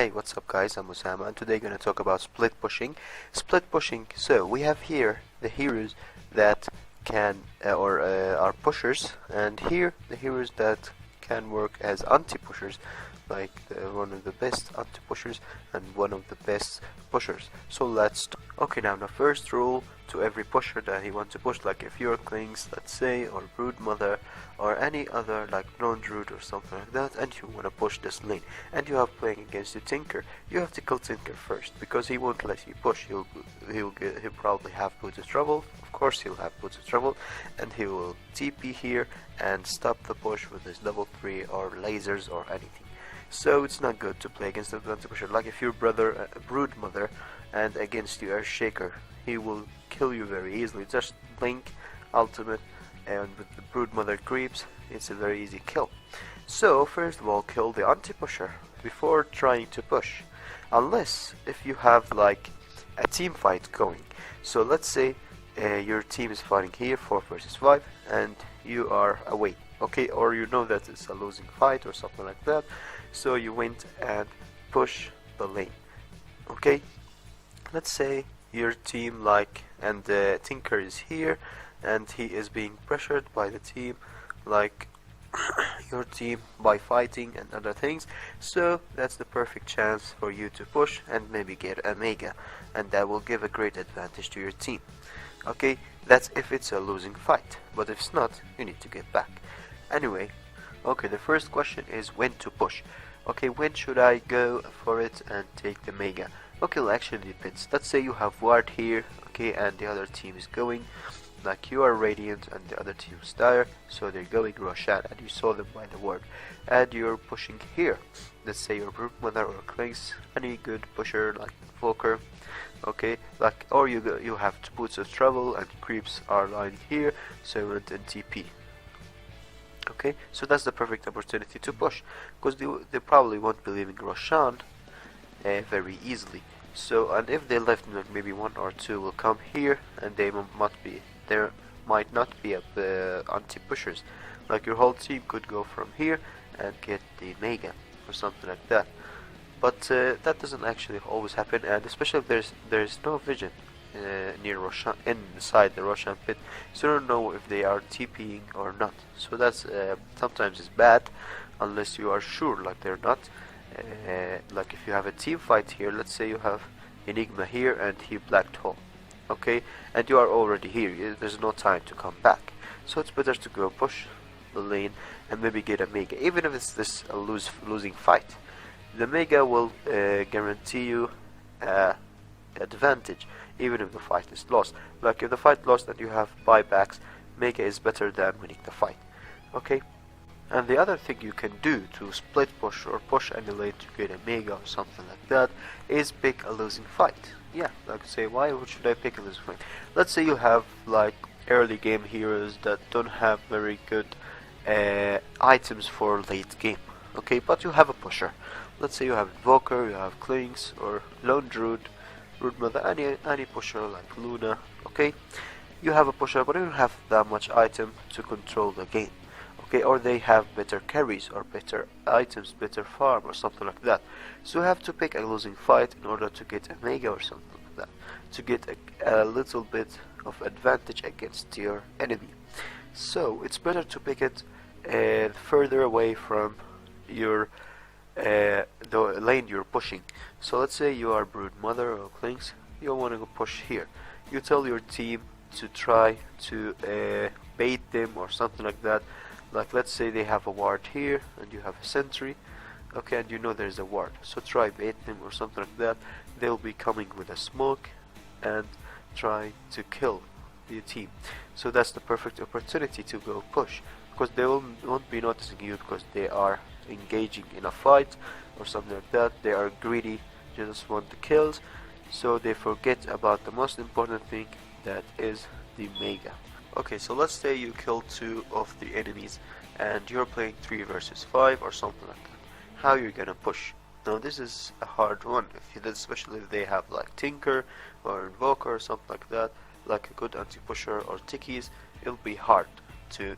Hey, what's up guys, I'm Osama and today gonna talk about split pushing. Split pushing, so we have here the heroes that can are pushers, and here the heroes that can work as anti-pushers, like one of the best anti-pushers and one of the best pushers. So let's okay, now the first rule to every pusher that he wants to push, like if you're Klings, let's say, or Broodmother, or any other like non-Druid or something like that, and you want to push this lane, and you have playing against the Tinker, you have to kill Tinker first, because he won't let you push. He'll probably have Boots of Trouble, of course he'll have Boots of Trouble, and he will TP here and stop the push with his level 3 or lasers or anything. So it's not good to play against the anti-pusher. Like if your brother Broodmother and against you Earthshaker, he will kill you very easily. Just blink, ultimate, and with the Broodmother creeps, it's a very easy kill. So first of all, kill the anti-pusher before trying to push, unless if you have like a team fight going. So let's say your team is fighting here 4 versus 5 and you are away, okay, or you know that it's a losing fight or something like that, so you went and push the lane. Okay, let's say your team and the Tinker is here and he is being pressured by the team, like your team, by fighting and other things. So that's the perfect chance for you to push and maybe get a mega, and that will give a great advantage to your team. Okay, that's if it's a losing fight, but if it's not, you need to get back. Anyway, okay, the first question is when to push. Okay, when should I go for it and take the mega? Okay, well, actually depends. Let's say you have Ward here, okay, and the other team is going, like you are Radiant and the other team is Dire, so they're going Roshan and you saw them by the Ward, and you're pushing here. Let's say you're Broodmother or Klings, any good pusher like Volker, okay, like, or you have Boots of Trouble and creeps are lying here, so you went in TP. Okay, so that's the perfect opportunity to push, because they probably won't be leaving Roshan very easily. So, and if they left, like maybe 1 or 2 will come here, and there might not be anti-pushers. Like your whole team could go from here and get the mega or something like that. But that doesn't actually always happen, and especially if there's no vision near Roshan, inside the Roshan pit, so you don't know if they are TPing or not. So that's sometimes is bad, unless you are sure like they're not. Like if you have a team fight here, let's say you have Enigma here and he Black Hole, okay, and you are already here, there's no time to come back, so it's better to go push the lane and maybe get a mega, even if it's this losing fight. The mega will guarantee you advantage even if the fight is lost. Like if the fight lost and you have buybacks, mega is better than winning the fight. Okay, and the other thing you can do to split push or push any lane to get a mega or something like that is pick a losing fight. Yeah, like say, why should I pick a losing fight? Let's say you have like early game heroes that don't have very good items for late game, okay, but you have a pusher. Let's say you have Invoker, you have Klings or Lone Druid, Broodmother, any pusher like Luna, okay, you have a pusher but you don't have that much item to control the game. Okay, or they have better carries or better items, better farm or something like that. So you have to pick a losing fight in order to get a mega or something like that, to get a little bit of advantage against your enemy. So it's better to pick it further away from your the lane you're pushing. So let's say you are Broodmother or Klings, you want to go push here. You tell your team to try to bait them or something like that. Like let's say they have a ward here and you have a sentry, okay, and you know there's a ward, so try bait them or something like that. They'll be coming with a smoke and try to kill your team. So that's the perfect opportunity to go push, because they won't be noticing you because they are engaging in a fight or something like that. They are greedy, they just want the kills, so they forget about the most important thing, that is the mega. Okay, so let's say you kill 2 of the enemies and you're playing 3 versus 5 or something like that. How you're gonna push? Now this is a hard one, especially if they have like Tinker or Invoker or something like that, like a good anti-pusher or Tickies, it'll be hard to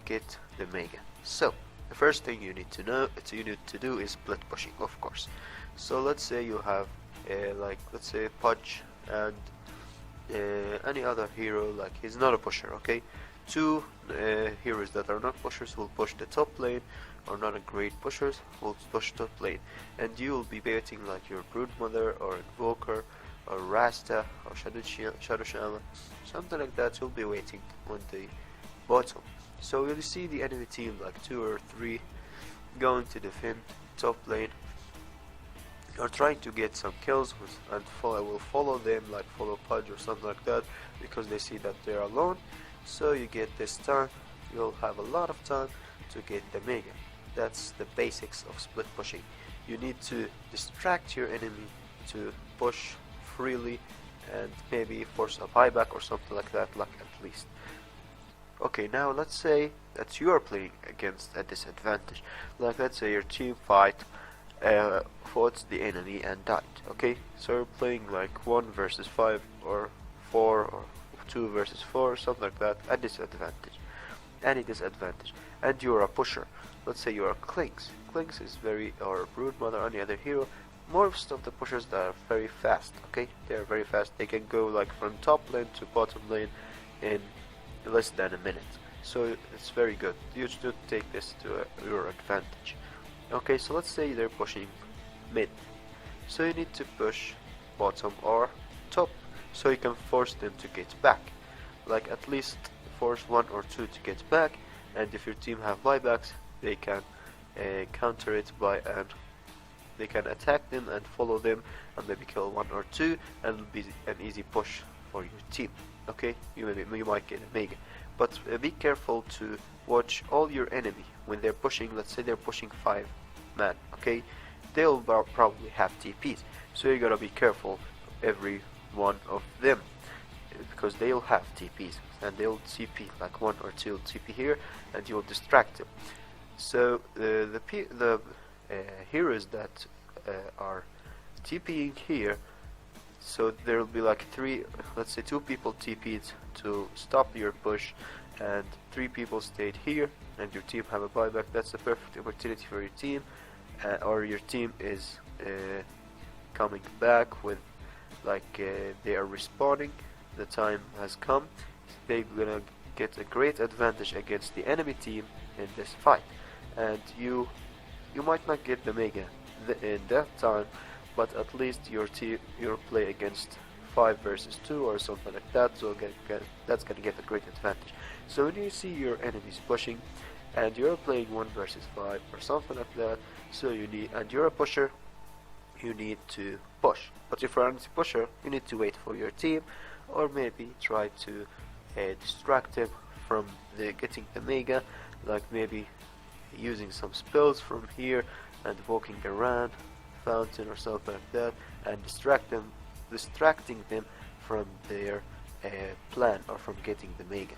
get the mega. So The first thing you need to do is split pushing, of course. So let's say you have like let's say Pudge and any other hero, like he's not a pusher, okay? Two heroes that are not pushers will push the top lane, or not a great pushers will push top lane, and you will be baiting like your Broodmother or Invoker or Rasta or Shadow Shaman, something like that. You'll be waiting on the bottom. So you'll see the enemy team like 2 or 3 going to defend top lane. You're trying to get some kills and will follow them, like follow Pudge or something like that, because they see that they're alone. So you get this time, you'll have a lot of time to get the Mega. That's the basics of split pushing. You need to distract your enemy to push freely and maybe force a buyback or something like that, like at least. Okay, now let's say that you are playing against a disadvantage. Like let's say your team fought the enemy and died. Okay, so you're playing like 1 versus 5 or 4 or 2 versus 4, something like that, a disadvantage. Any disadvantage. And you're a pusher. Let's say you are Klinks. Klinks is or Broodmother, any other hero. Most of the pushers that are very fast, okay? They are very fast. They can go like from top lane to bottom lane in less than a minute. So it's very good. You should take this to your advantage. Okay, so let's say they're pushing mid. So you need to push bottom or top, so you can force them to get back. Like at least force 1 or 2 to get back, and if your team have buybacks, they can counter it they can attack them and follow them and maybe kill 1 or 2, and it'll be an easy push for your team. Okay, you might get a Mega, but be careful to watch all your enemy when they're pushing. Let's say they're pushing 5 man, okay? They'll probably have TPs, so you gotta be careful every one of them, because they'll have TPs and they'll TP like 1 or 2 TP here, and you'll distract them. So the heroes that are TPing here, so there'll be like 3, let's say 2 people TP'd to stop your push, and 3 people stayed here, and your team have a buyback. That's a perfect opportunity for your team, or your team is coming back with like they are respawning. The time has come. They're gonna get a great advantage against the enemy team in this fight, and you might not get the Mega in that time, but at least your play against 5 versus 2 or something like that, so that's gonna get a great advantage. So when you see your enemies pushing and you're playing 1 versus 5 or something like that, so and you're a pusher, you need to push. But if you're an anti-pusher, you need to wait for your team, or maybe try to distract them from getting the Mega, like maybe using some spells from here and walking around fountain or something like that, and distracting them from their plan or from getting the Mega.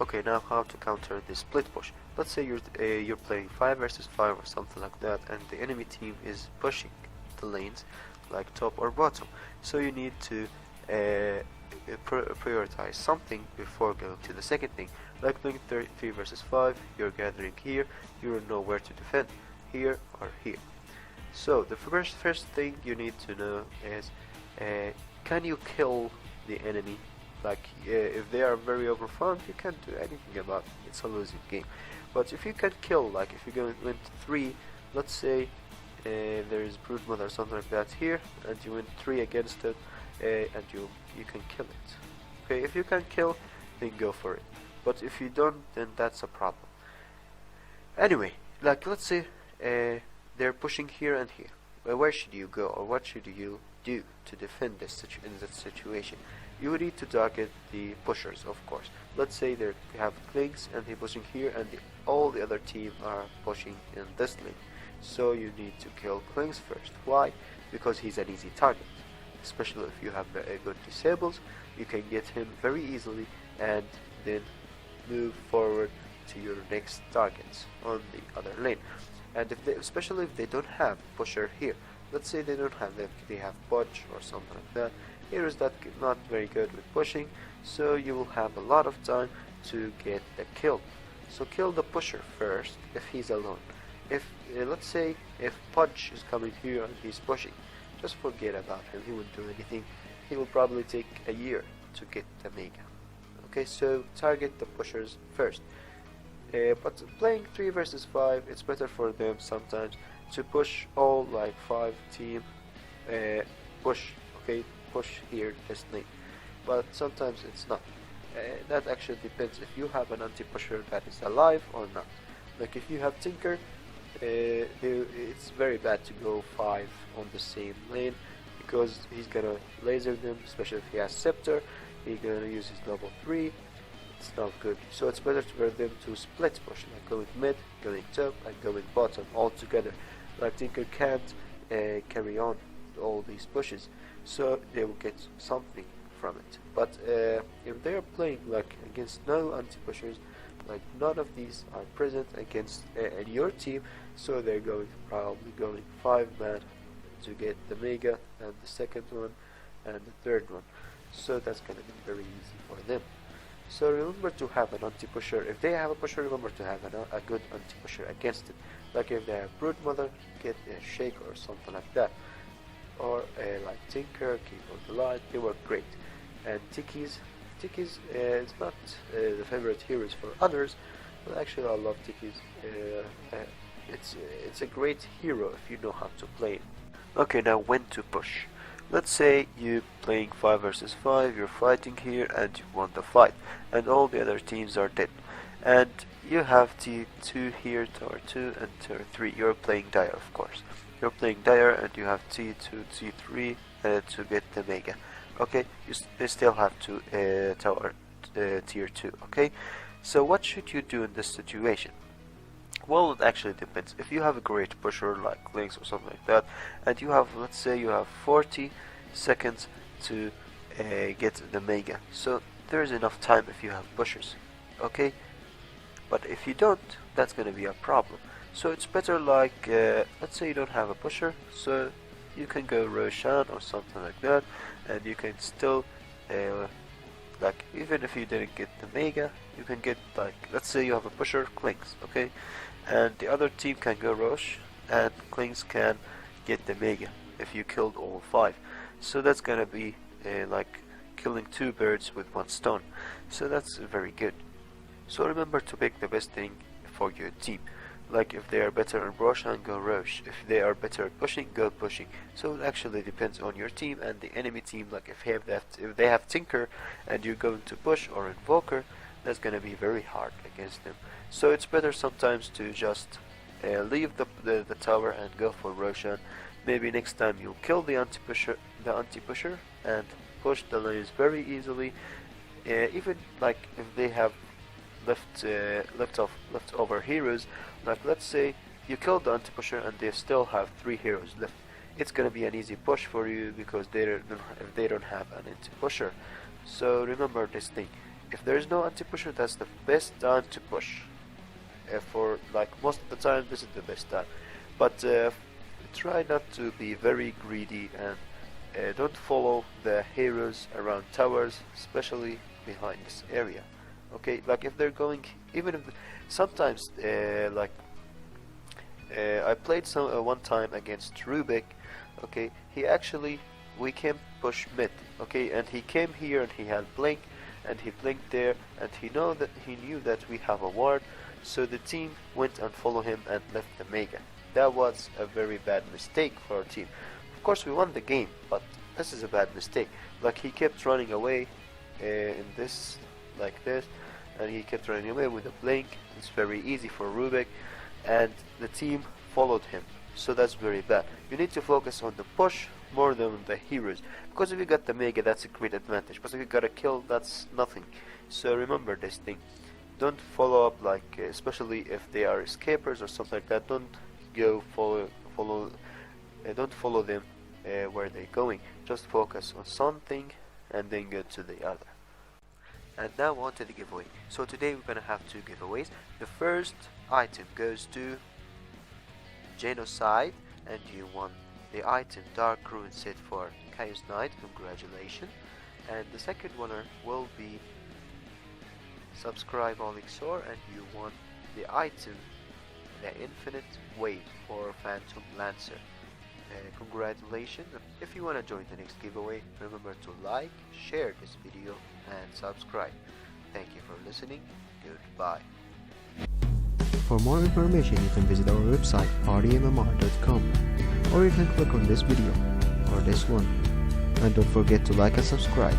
Okay, now how to counter this split push. Let's say you're playing 5 versus 5 or something like that, and the enemy team is pushing the lanes like top or bottom. So you need to prioritize something before going to the second thing. Like playing 3 versus 5, you're gathering here, you don't know where to defend, here or here. So the first thing you need to know is, can you kill the enemy? Like if they are very overfarmed, you can't do anything about it. It's a losing game. But if you can kill, like if you win 3, let's say there is Broodmother or something like that here, and you win 3 against it, and you can kill it. Okay, if you can kill, then go for it. But if you don't, then that's a problem. Anyway, like let's say they're pushing here and here. Where should you go, or what should you do to defend this in that situation? You need to target the pushers, of course. Let's say they have Klinks and they're pushing here, and all the other team are pushing in this lane. So you need to kill Klinks first. Why? Because he's an easy target. Especially if you have good disables, you can get him very easily and then move forward to your next targets on the other lane. And especially if they don't have pusher here, let's say they don't have them, they have Pudge or something like that, heroes that not very good with pushing, so you will have a lot of time to get the kill. So kill the pusher first if he's alone. If let's say if Pudge is coming here and he's pushing, just forget about him. He won't do anything. He will probably take a year to get the Mega. Okay, so target the pushers first. But playing 3 versus 5, it's better for them sometimes to push all like 5 team. Push, okay, push here this lane. But sometimes it's not. That actually depends if you have an anti-pusher that is alive or not. Like if you have Tinker, it's very bad to go 5 on the same lane because he's gonna laser them, especially if he has Scepter. He's gonna use his level 3. It's not good. So it's better for them to split push, like going mid, going top, and going bottom all together. Like Tinker can't carry on all these pushes, so they will get something from it. But if they are playing like against no anti-pushers, like none of these are present against your team, so they're probably going 5-man to get the Mega and the second one and the third one. So that's gonna be very easy for them. So remember to have an anti-pusher. If they have a pusher, remember to have a good anti-pusher against it. Like if they have Brood Mother, get a Shake or something like that. Or like Tinker, Keyboard Delight, they work great. And Tikis is not the favorite heroes for others, but actually I love Tikis. It's a great hero if you know how to play it. Okay, now when to push. Let's say you're playing 5 versus 5, you're fighting here and you won the fight, and all the other teams are dead. And you have T2 here, Tower 2 and Tower 3. You're playing Dire, of course. You're playing Dire and you have T2, T3 to get the Mega. Okay, you still have to Tower Tier 2, okay? So what should you do in this situation? Well, it actually depends. If you have a great pusher like Lynx or something like that, and you have, let's say you have 40 seconds to get the Mega, so there's enough time if you have pushers, okay? But if you don't, that's gonna be a problem. So it's better like, let's say you don't have a pusher, so you can go Roshan or something like that, and you can still, like, even if you didn't get the Mega, you can get, like, let's say you have a pusher, Clinks, okay? And the other team can go Rosh, and Clinks can get the Mega if you killed all 5. So that's gonna be like killing 2 birds with 1 stone. So that's very good. So remember to pick the best thing for your team. Like if they are better at Roshan, go Rosh. If they are better at pushing, go pushing. So it actually depends on your team and the enemy team. Like if they have Tinker and you're going to push or Invoker, that's gonna be very hard against them. So it's better sometimes to just leave the tower and go for Roshan. Maybe next time you'll kill the anti-pusher and push the lanes very easily. Even like if they have leftover heroes, like let's say you killed the anti-pusher and they still have 3 heroes left. It's gonna be an easy push for you because if they don't have an anti-pusher. So remember this thing. If there is no anti-pusher, that's the best time to push. For like most of the time, this is the best time. But try not to be very greedy and don't follow the heroes around towers, especially behind this area. Okay, like if they're going, even if sometimes like I played one time against Rubik. Okay, we came push mid. Okay, and he came here and he had blink. And he blinked there, and he knew that we have a ward, so the team went and followed him and left the Mega. That was a very bad mistake for our team. Of course, we won the game, but this is a bad mistake. Like he kept running away in this, like this, and he kept running away with a blink. It's very easy for Rubik, and the team followed him. So that's very bad. You need to focus on the push more than the heroes, because if you got the Mega, that's a great advantage, but if you got a kill, that's nothing. So remember this thing. Don't follow up, like especially if they are escapers or something like that. Don't go don't follow them where they're going. Just focus on something and then go to the other. And now on to the giveaway. So today we're gonna have 2 giveaways. The first item goes to Genocide, and you won the item Dark Rune set for Chaos Knight. Congratulations. And the second winner will be subscribe on Lixor and you won the item, the Infinite Wave for Phantom Lancer. Congratulations. If you want to join the next giveaway, remember to like, share this video and subscribe. Thank you for listening. Goodbye. For more information, you can visit our website rdmmr.com, or you can click on this video or this one, and don't forget to like and subscribe.